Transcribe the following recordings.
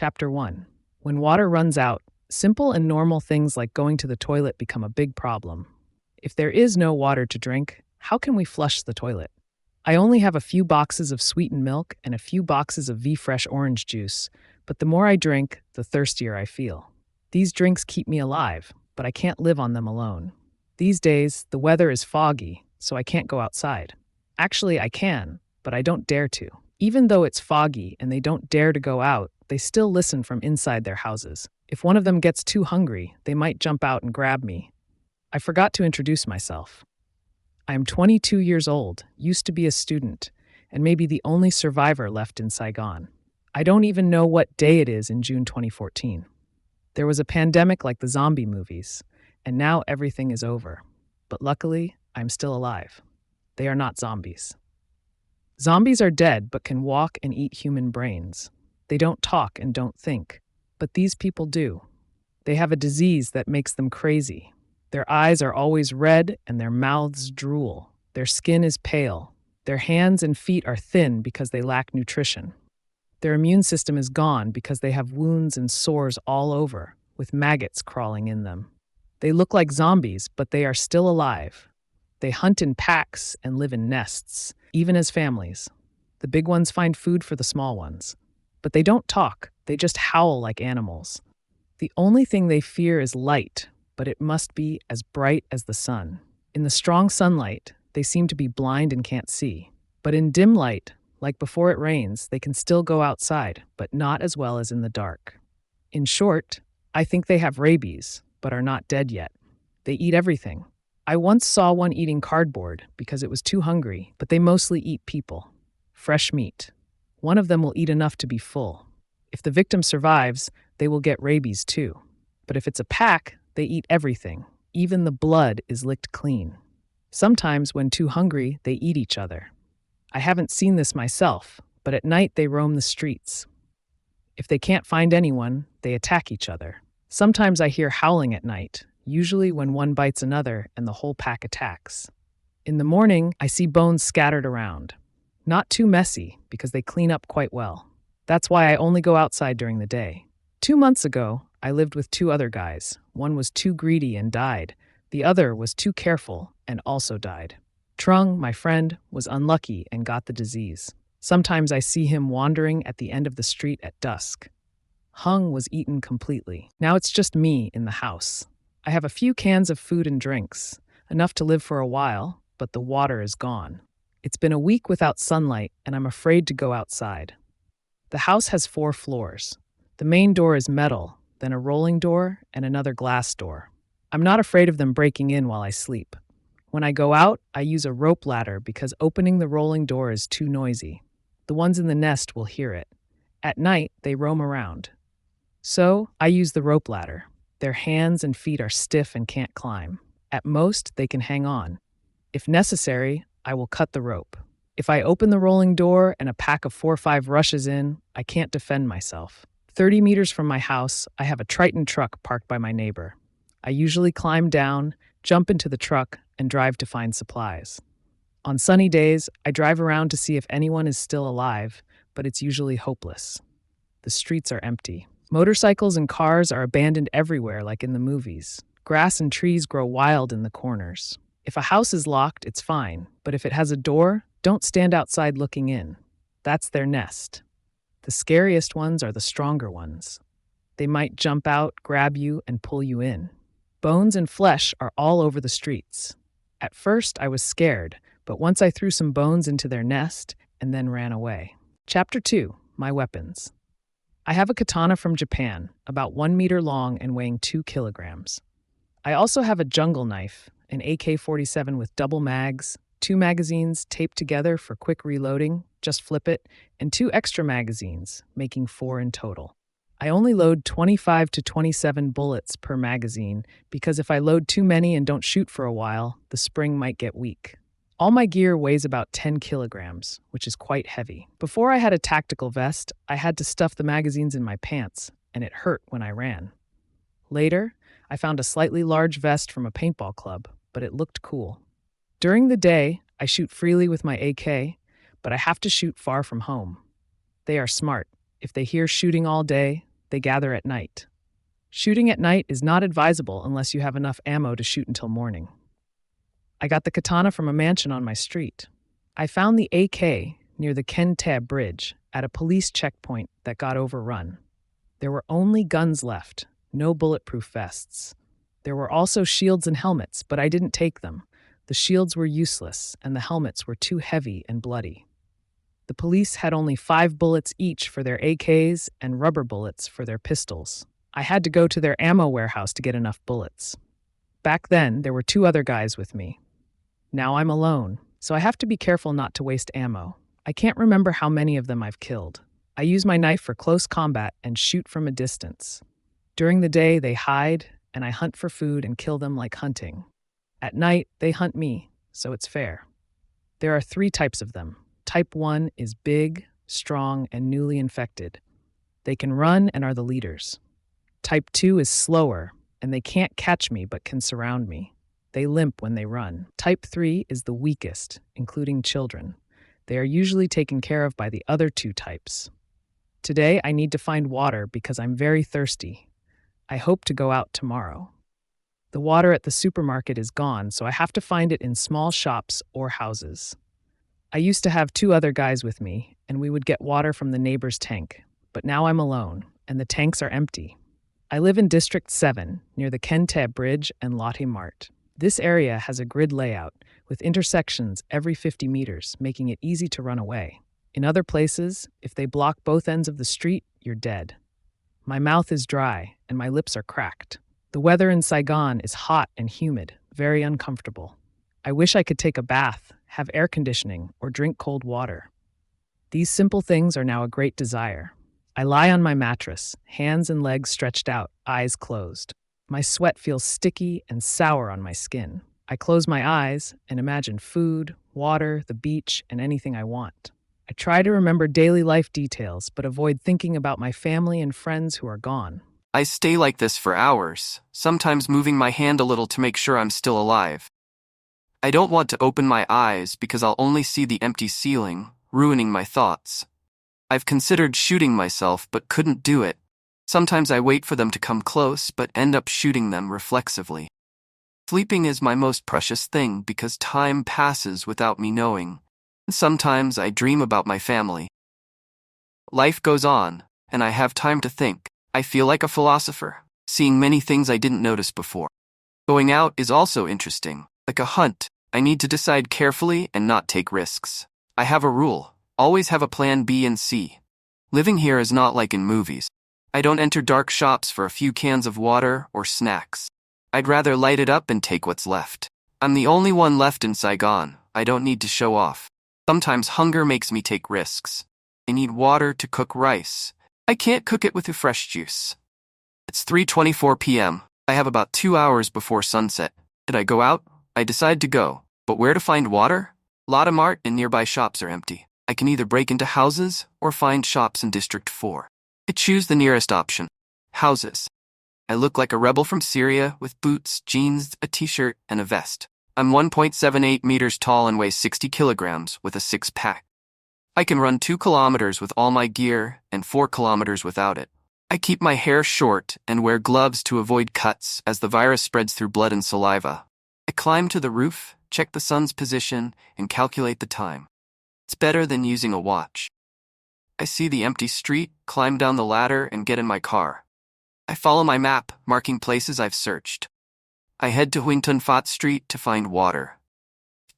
Chapter 1. When water runs out, simple and normal things like going to the toilet become a big problem. If there is no water to drink, how can we flush the toilet? I only have a few boxes of sweetened milk and a few boxes of V-Fresh orange juice, but the more I drink, the thirstier I feel. These drinks keep me alive, but I can't live on them alone. These days, the weather is foggy, so I can't go outside. Actually, I can, but I don't dare to. Even though it's foggy and they don't dare to go out, they still listen from inside their houses. If one of them gets too hungry, they might jump out and grab me. I forgot to introduce myself. I am 22 years old, used to be a student, and maybe the only survivor left in Saigon. I don't even know what day it is in June 2014. There was a pandemic like the zombie movies, and now everything is over. But luckily, I'm still alive. They are not zombies. Zombies are dead but can walk and eat human brains. They don't talk and don't think, but these people do. They have a disease that makes them crazy. Their eyes are always red and their mouths drool. Their skin is pale. Their hands and feet are thin because they lack nutrition. Their immune system is gone because they have wounds and sores all over, with maggots crawling in them. They look like zombies, but they are still alive. They hunt in packs and live in nests, even as families. The big ones find food for the small ones. But they don't talk, they just howl like animals. The only thing they fear is light, but it must be as bright as the sun. In the strong sunlight, they seem to be blind and can't see. But in dim light, like before it rains, they can still go outside, but not as well as in the dark. In short, I think they have rabies, but are not dead yet. They eat everything. I once saw one eating cardboard because it was too hungry, but they mostly eat people. Fresh meat. One of them will eat enough to be full. If the victim survives, they will get rabies too. But if it's a pack, they eat everything. Even the blood is licked clean. Sometimes, when too hungry, they eat each other. I haven't seen this myself, but at night they roam the streets. If they can't find anyone, they attack each other. Sometimes I hear howling at night, usually when one bites another and the whole pack attacks. In the morning, I see bones scattered around. Not too messy, because they clean up quite well. That's why I only go outside during the day. 2 months ago, I lived with 2 other guys. One was too greedy and died. The other was too careful and also died. Trung, my friend, was unlucky and got the disease. Sometimes I see him wandering at the end of the street at dusk. Hung was eaten completely. Now it's just me in the house. I have a few cans of food and drinks, enough to live for a while, but the water is gone. It's been a week without sunlight, and I'm afraid to go outside. The house has 4 floors. The main door is metal, then a rolling door, and another glass door. I'm not afraid of them breaking in while I sleep. When I go out, I use a rope ladder because opening the rolling door is too noisy. The ones in the nest will hear it. At night, they roam around. So, I use the rope ladder. Their hands and feet are stiff and can't climb. At most, they can hang on. If necessary, I will cut the rope. If I open the rolling door and a pack of 4 or 5 rushes in, I can't defend myself. 30 meters from my house, I have a Triton truck parked by my neighbor. I usually climb down, jump into the truck, and drive to find supplies. On sunny days, I drive around to see if anyone is still alive, but it's usually hopeless. The streets are empty. Motorcycles and cars are abandoned everywhere like in the movies. Grass and trees grow wild in the corners. If a house is locked, it's fine, but if it has a door, don't stand outside looking in. That's their nest. The scariest ones are the stronger ones. They might jump out, grab you, and pull you in. Bones and flesh are all over the streets. At first, I was scared, but once I threw some bones into their nest and then ran away. Chapter 2. My weapons. I have a katana from Japan, about 1 meter long and weighing 2 kilograms. I also have a jungle knife, an AK-47 with double mags, 2 magazines taped together for quick reloading, just flip it, and 2 extra magazines, making 4 in total. I only load 25 to 27 bullets per magazine because if I load too many and don't shoot for a while, the spring might get weak. All my gear weighs about 10 kilograms, which is quite heavy. Before I had a tactical vest, I had to stuff the magazines in my pants, and it hurt when I ran. Later, I found a slightly large vest from a paintball club, but it looked cool. During the day, I shoot freely with my AK, but I have to shoot far from home. They are smart. If they hear shooting all day, They gather at night. Shooting at night is not advisable unless you have enough ammo to shoot until morning. I got the katana from a mansion on my street. I found the AK near the Kente Bridge at a police checkpoint that got overrun. There were only guns left, no bulletproof vests. There were also shields and helmets, but I didn't take them. The shields were useless, and the helmets were too heavy and bloody. The police had only 5 bullets each for their AKs and rubber bullets for their pistols. I had to go to their ammo warehouse to get enough bullets. Back then, there were 2 other guys with me. Now I'm alone, so I have to be careful not to waste ammo. I can't remember how many of them I've killed. I use my knife for close combat and shoot from a distance. During the day, they hide, and I hunt for food and kill them like hunting. At night, they hunt me, so it's fair. There are 3 types of them. Type 1 is big, strong, and newly infected. They can run and are the leaders. Type 2 is slower, and they can't catch me but can surround me. They limp when they run. Type 3 is the weakest, including children. They are usually taken care of by the other 2 types. Today, I need to find water because I'm very thirsty. I hope to go out tomorrow. The water at the supermarket is gone, so I have to find it in small shops or houses. I used to have 2 other guys with me, and we would get water from the neighbor's tank. But now I'm alone, and the tanks are empty. I live in District 7, near the Kente Bridge and Lotte Mart. This area has a grid layout, with intersections every 50 meters, making it easy to run away. In other places, if they block both ends of the street, you're dead. My mouth is dry, and my lips are cracked. The weather in Saigon is hot and humid, very uncomfortable. I wish I could take a bath, have air conditioning, or drink cold water. These simple things are now a great desire. I lie on my mattress, hands and legs stretched out, eyes closed. My sweat feels sticky and sour on my skin. I close my eyes and imagine food, water, the beach, and anything I want. I try to remember daily life details, but avoid thinking about my family and friends who are gone. I stay like this for hours, sometimes moving my hand a little to make sure I'm still alive. I don't want to open my eyes because I'll only see the empty ceiling, ruining my thoughts. I've considered shooting myself but couldn't do it. Sometimes I wait for them to come close but end up shooting them reflexively. Sleeping is my most precious thing because time passes without me knowing. Sometimes I dream about my family. Life goes on, and I have time to think. I feel like a philosopher, seeing many things I didn't notice before. Going out is also interesting. Like a hunt, I need to decide carefully and not take risks. I have a rule. Always have a plan B and C. Living here is not like in movies. I don't enter dark shops for a few cans of water or snacks. I'd rather light it up and take what's left. I'm the only one left in Saigon. I don't need to show off. Sometimes hunger makes me take risks. I need water to cook rice. I can't cook it with a fresh juice. It's 3:24 p.m. I have about 2 hours before sunset. Did I go out? I decide to go. But where to find water? Lotte Mart and nearby shops are empty. I can either break into houses or find shops in District 4. I choose the nearest option. Houses. I look like a rebel from Syria with boots, jeans, a t-shirt, and a vest. I'm 1.78 meters tall and weigh 60 kilograms with a 6-pack. I can run 2 kilometers with all my gear and 4 kilometers without it. I keep my hair short and wear gloves to avoid cuts as the virus spreads through blood and saliva. I climb to the roof, check the sun's position, and calculate the time. It's better than using a watch. I see the empty street, climb down the ladder, and get in my car. I follow my map, marking places I've searched. I head to Huington Fat Street to find water.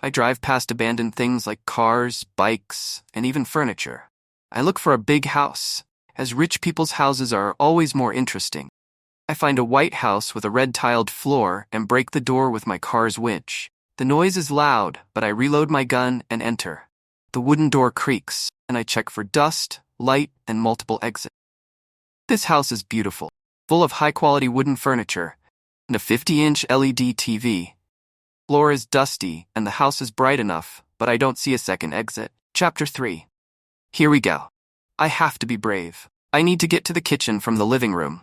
I drive past abandoned things like cars, bikes, and even furniture. I look for a big house, as rich people's houses are always more interesting. I find a white house with a red-tiled floor and break the door with my car's winch. The noise is loud, but I reload my gun and enter. The wooden door creaks, and I check for dust, light, and multiple exits. This house is beautiful, full of high-quality wooden furniture and a 50-inch LED TV. Floor is dusty, and the house is bright enough, but I don't see a second exit. Chapter 3. Here we go. I have to be brave. I need to get to the kitchen from the living room.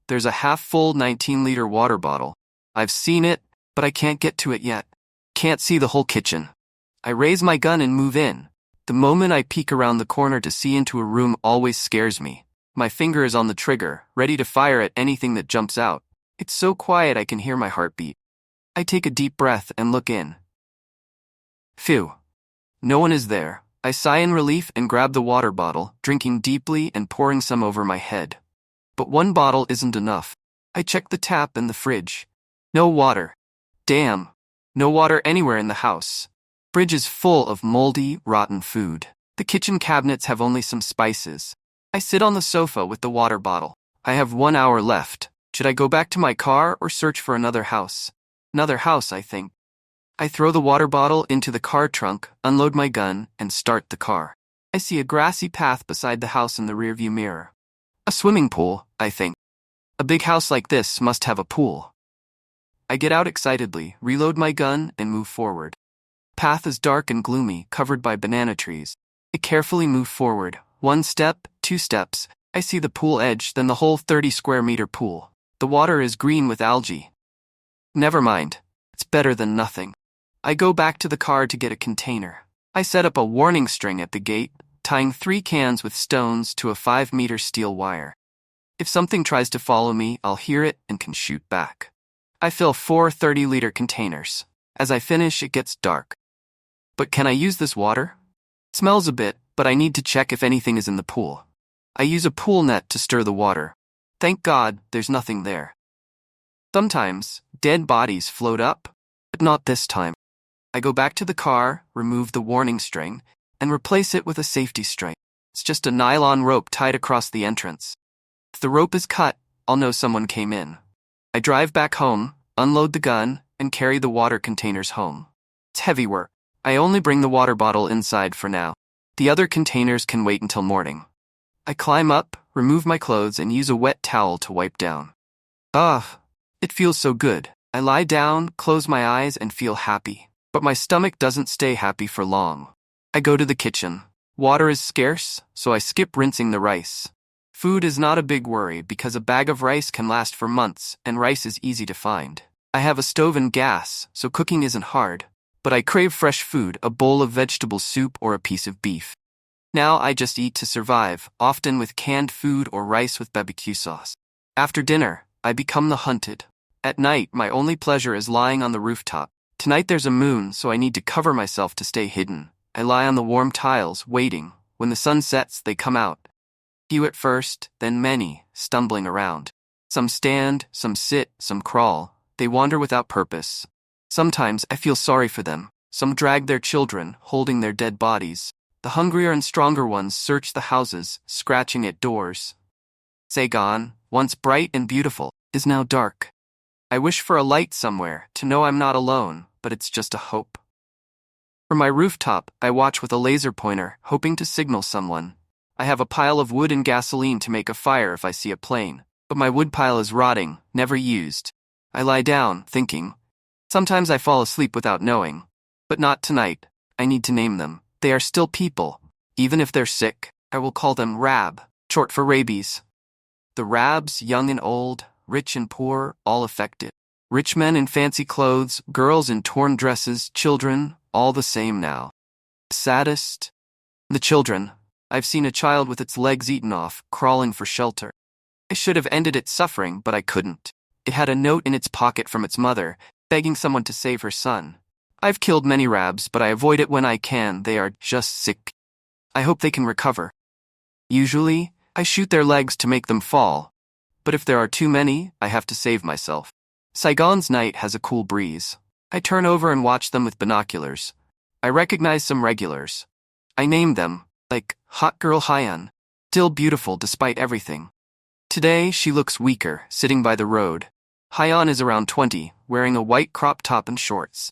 There's a half-full 19-liter water bottle. I've seen it, but I can't get to it yet. Can't see the whole kitchen. I raise my gun and move in. The moment I peek around the corner to see into a room always scares me. My finger is on the trigger, ready to fire at anything that jumps out. It's so quiet I can hear my heartbeat. I take a deep breath and look in. Phew. No one is there. I sigh in relief and grab the water bottle, drinking deeply and pouring some over my head. But one bottle isn't enough. I check the tap and the fridge. No water. Damn. No water anywhere in the house. Fridge is full of moldy, rotten food. The kitchen cabinets have only some spices. I sit on the sofa with the water bottle. I have 1 hour left. Should I go back to my car or search for another house? Another house, I think. I throw the water bottle into the car trunk, unload my gun, and start the car. I see a grassy path beside the house in the rearview mirror. A swimming pool, I think. A big house like this must have a pool. I get out excitedly, reload my gun, and move forward. Path is dark and gloomy, covered by banana trees. I carefully move forward. 1 step, 2 steps. I see the pool edge, then the whole 30-square-meter pool. The water is green with algae. Never mind. It's better than nothing. I go back to the car to get a container. I set up a warning string at the gate, tying 3 cans with stones to a 5-meter steel wire. If something tries to follow me, I'll hear it and can shoot back. I fill 4 30-liter containers. As I finish, it gets dark. But can I use this water? It smells a bit, but I need to check if anything is in the pool. I use a pool net to stir the water. Thank God, there's nothing there. Sometimes, dead bodies float up, but not this time. I go back to the car, remove the warning string, and replace it with a safety string. It's just a nylon rope tied across the entrance. If the rope is cut, I'll know someone came in. I drive back home, unload the gun, and carry the water containers home. It's heavy work. I only bring the water bottle inside for now. The other containers can wait until morning. I climb up, remove my clothes, and use a wet towel to wipe down. It feels so good. I lie down, close my eyes, and feel happy. But my stomach doesn't stay happy for long. I go to the kitchen. Water is scarce, so I skip rinsing the rice. Food is not a big worry because a bag of rice can last for months, and rice is easy to find. I have a stove and gas, so cooking isn't hard. But I crave fresh food, a bowl of vegetable soup or a piece of beef. Now I just eat to survive, often with canned food or rice with barbecue sauce. After dinner, I become the hunted. At night, my only pleasure is lying on the rooftop. Tonight there's a moon, so I need to cover myself to stay hidden. I lie on the warm tiles, waiting. When the sun sets, they come out. Few at first, then many, stumbling around. Some stand, some sit, some crawl. They wander without purpose. Sometimes I feel sorry for them. Some drag their children, holding their dead bodies. The hungrier and stronger ones search the houses, scratching at doors. Saigon, once bright and beautiful, is now dark. I wish for a light somewhere, to know I'm not alone, but it's just a hope. From my rooftop, I watch with a laser pointer, hoping to signal someone. I have a pile of wood and gasoline to make a fire if I see a plane, but my wood pile is rotting, never used. I lie down, thinking. Sometimes I fall asleep without knowing. But not tonight. I need to name them. They are still people. Even if they're sick, I will call them Rab, short for rabies. The Rabs, young and old, rich and poor, all affected. Rich men in fancy clothes, girls in torn dresses, children, all the same now. Saddest? The children. I've seen a child with its legs eaten off, crawling for shelter. I should have ended its suffering, but I couldn't. It had a note in its pocket from its mother, begging someone to save her son. I've killed many Rabs, but I avoid it when I can. They are just sick. I hope they can recover. Usually, I shoot their legs to make them fall. But if there are too many, I have to save myself. Saigon's night has a cool breeze. I turn over and watch them with binoculars. I recognize some regulars. I name them, like Hot Girl Hyeon, still beautiful despite everything. Today, she looks weaker, sitting by the road. Hyeon is around 20, wearing a white crop top and shorts.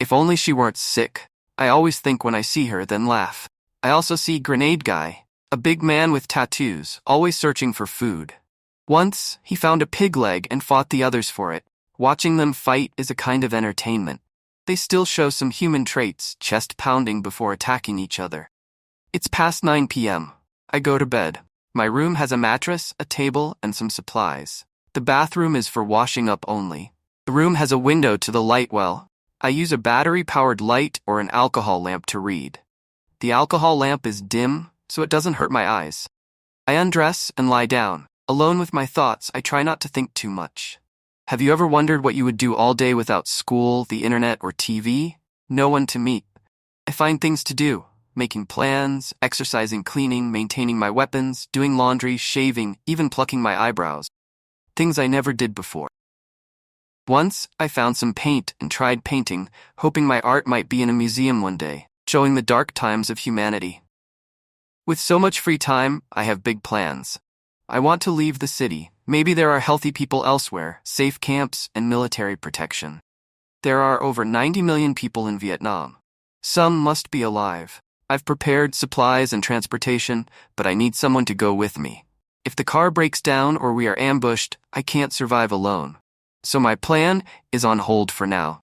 If only she weren't sick. I always think when I see her, then laugh. I also see Grenade Guy, a big man with tattoos, always searching for food. Once, he found a pig leg and fought the others for it. Watching them fight is a kind of entertainment. They still show some human traits, chest pounding before attacking each other. It's past 9 p.m. I go to bed. My room has a mattress, a table, and some supplies. The bathroom is for washing up only. The room has a window to the light well. I use a battery-powered light or an alcohol lamp to read. The alcohol lamp is dim, so it doesn't hurt my eyes. I undress and lie down. Alone with my thoughts, I try not to think too much. Have you ever wondered what you would do all day without school, the internet, or TV? No one to meet. I find things to do. Making plans, exercising, cleaning, maintaining my weapons, doing laundry, shaving, even plucking my eyebrows. Things I never did before. Once, I found some paint and tried painting, hoping my art might be in a museum one day, showing the dark times of humanity. With so much free time, I have big plans. I want to leave the city. Maybe there are healthy people elsewhere, safe camps, and military protection. There are over 90 million people in Vietnam. Some must be alive. I've prepared supplies and transportation, but I need someone to go with me. If the car breaks down or we are ambushed, I can't survive alone. So my plan is on hold for now.